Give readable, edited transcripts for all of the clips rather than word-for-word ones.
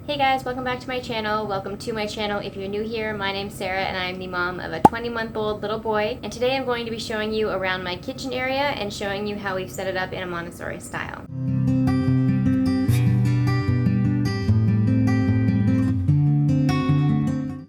Hey guys, welcome back to my channel. Welcome to my channel. If you're new here, my name's Sarah and I'm the mom of a 20-month-old little boy. And today I'm going to be showing you around my kitchen area and showing you how we've set it up in a Montessori style.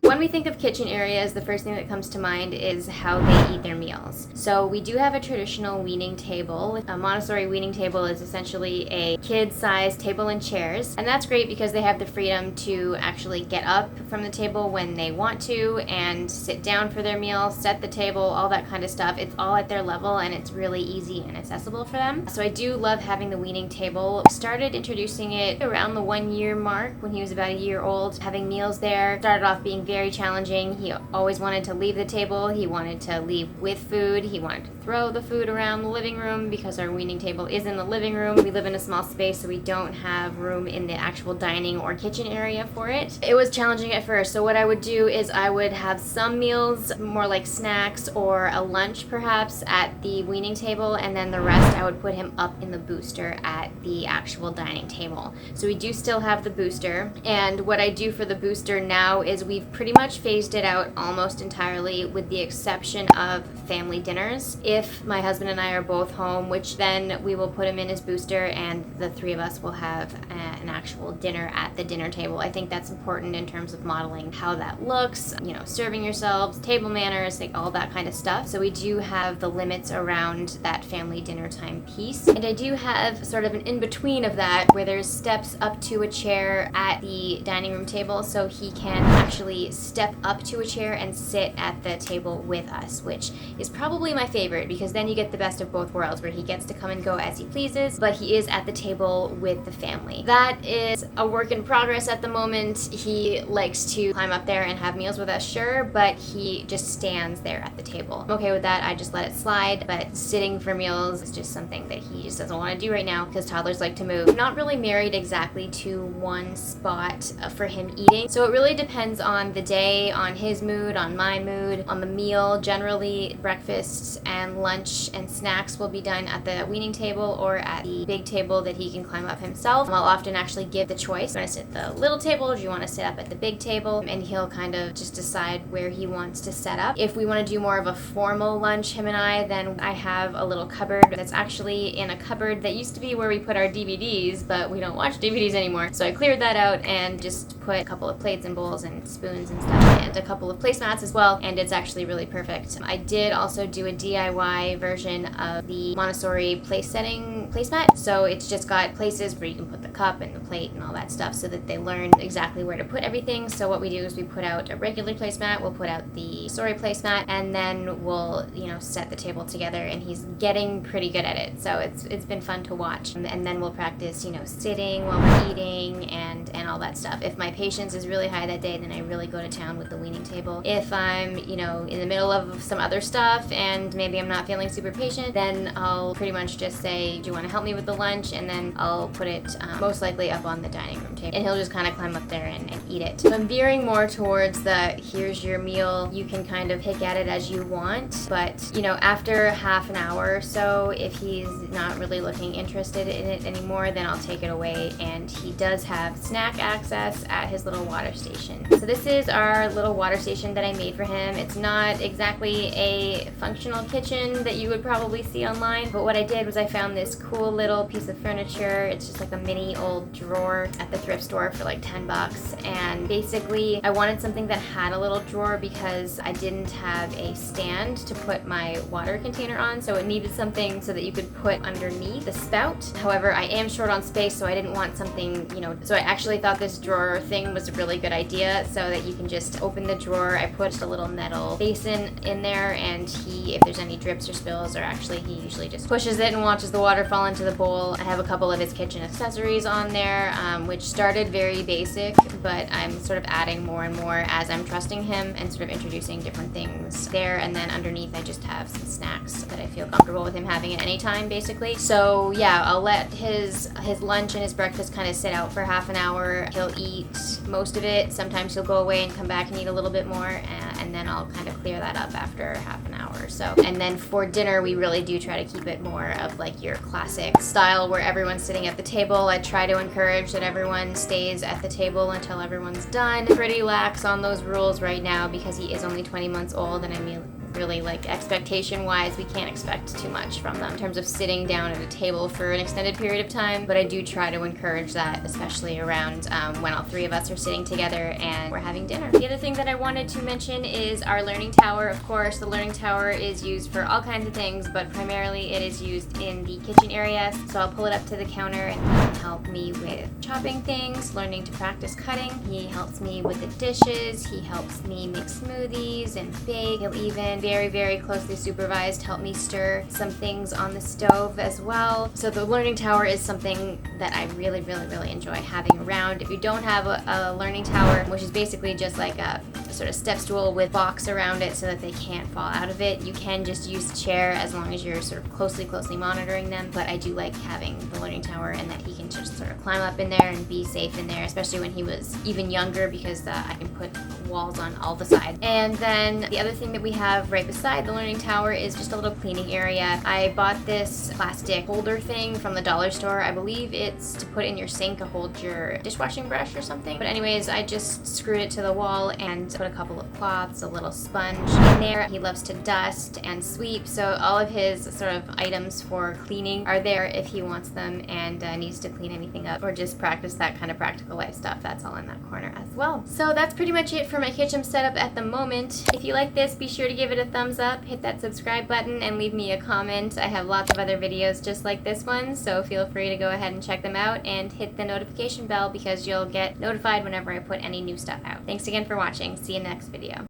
When we think of kitchen areas, the first thing that comes to mind is how they eat their meals. So we do have a traditional weaning table. A Montessori weaning table is essentially a kid-sized table and chairs, and that's great because they have the freedom to actually get up from the table when they want to and sit down for their meal, set the table, all that kind of stuff. It's all at their level and it's really easy and accessible for them. So I do love having the weaning table. Started introducing it around the 1-year mark when he was about a year old. Having meals there started off being very challenging. He always wanted to leave the table. He wanted to leave with food. He wanted to throw the food around the living room because our weaning table is in the living room. We live in a small space, so we don't have room in the actual dining or kitchen area for it. It was challenging at first, so what I would do is I would have some meals, more like snacks or a lunch perhaps, at the weaning table, and then the rest I would put him up in the booster at the actual dining table. So we do still have the booster, and what I do for the booster now is we've pretty much phased it out almost entirely with the exception of family dinners. If my husband and I are both home, which then we will put him in his booster and the three of us will have an actual dinner at the dinner table. I think that's important in terms of modeling how that looks, you know, serving yourselves, table manners, like all that kind of stuff. So we do have the limits around that family dinner time piece. And I do have sort of an in-between of that where there's steps up to a chair at the dining room table so he can actually step up to a chair and sit at the table with us, which is probably my favorite because then you get the best of both worlds where he gets to come and go as he pleases, but he is at the table with the family. That is a work in progress at the moment. He likes to climb up there and have meals with us, sure, but he just stands there at the table. I'm okay with that. I just let it slide, but sitting for meals is just something that he just doesn't want to do right now because toddlers like to move. I'm not really married exactly to one spot for him eating, so it really depends on the day, on his mood, on my mood, on the meal. Generally, breakfasts and lunch and snacks will be done at the weaning table or at the big table that he can climb up himself. I'll often actually give the choice. Do you want to sit at the little table or do you want to sit up at the big table? And he'll kind of just decide where he wants to set up. If we want to do more of a formal lunch, him and I, then I have a little cupboard that's actually in a cupboard that used to be where we put our DVDs, but we don't watch DVDs anymore. So I cleared that out and just put a couple of plates and bowls and spoons and stuff and a couple of placemats as well, and it's actually really perfect. I did also do a DIY version of the Montessori place setting placemat, so it's just got places where you can put the cup and the plate and all that stuff so that they learn exactly where to put everything. So what we do is we put out a regular placemat, we'll put out the Montessori placemat, and then we'll, you know, set the table together, and he's getting pretty good at it, so it's been fun to watch. And then we'll practice, you know, sitting while we're eating and all that stuff. If my patience is really high that day, then I really go to town with the weaning table. If I'm, you know, in the middle of some other stuff and maybe I'm not feeling super patient, then I'll pretty much just say, do you want to help me with the lunch? And then I'll put it most likely up on the dining room table, and he'll just kind of climb up there and eat it. So I'm veering more towards the here's your meal, you can kind of pick at it as you want, but you know, after half an hour or so, if he's not really looking interested in it anymore, then I'll take it away, and he does have snack access at his little water station. So this is our little water station that I made for him. It's not exactly a functional kitchen that you would probably see online, but what I did was I found this cool little piece of furniture. It's just like a mini old drawer at the thrift store for like $10, and basically I wanted something that had a little drawer because I didn't have a stand to put my water container on, so it needed something so that you could put underneath the spout. However, I am short on space, so I didn't want something, you know, so I actually thought this drawer thing was a really good idea so that you can just open the drawer. I put a little metal basin in there, and he, if there's any drips or spills, or actually he usually just pushes it and watches the water fall into the bowl. I have a couple of his kitchen accessories on there, which started very basic, but I'm sort of adding more and more as I'm trusting him and sort of introducing different things there. And then underneath I just have some snacks that I feel comfortable with him having at any time, basically. So yeah, I'll let his lunch and his breakfast kind of sit out for half an hour. He'll eat most of it. Sometimes he'll go away and come back and eat a little bit more, and and then I'll kind of clear that up after half an hour or so. And then for dinner, we really do try to keep it more of like your classic style where everyone's sitting at the table. I try to encourage that everyone stays at the table until everyone's done. Pretty lax on those rules right now because he is only 20 months old, and I mean, really, like, expectation wise, we can't expect too much from them in terms of sitting down at a table for an extended period of time, but I do try to encourage that, especially around when all three of us are sitting together and we're having dinner. The other thing that I wanted to mention is our learning tower. Of course, the learning tower is used for all kinds of things, but primarily it is used in the kitchen area. So I'll pull it up to the counter and he can help me with chopping things, learning to practice cutting. He helps me with the dishes. He helps me make smoothies and bake. He'll even very, very closely supervised help me stir some things on the stove as well. So the learning tower is something that I really, really, really enjoy having around. If you don't have a learning tower, which is basically just like a sort of step stool with box around it so that they can't fall out of it, you can just use the chair as long as you're sort of closely monitoring them. But I do like having the learning tower and that he can just sort of climb up in there and be safe in there, especially when he was even younger, because I can put walls on all the sides. And then the other thing that we have right beside the learning tower is just a little cleaning area. I bought this plastic holder thing from the dollar store. I believe it's to put in your sink to hold your dishwashing brush or something. But anyways, I just screwed it to the wall and put a couple of cloths, a little sponge in there. He loves to dust and sweep, so all of his sort of items for cleaning are there if he wants them and needs to clean anything up or just practice that kind of practical life stuff. That's all in that corner as well. So that's pretty much it for my kitchen setup at the moment. If you like this, be sure to give it a thumbs up, hit that subscribe button, and leave me a comment. I have lots of other videos just like this one, so feel free to go ahead and check them out and hit the notification bell because you'll get notified whenever I put any new stuff out. Thanks again for watching. See you in the next video.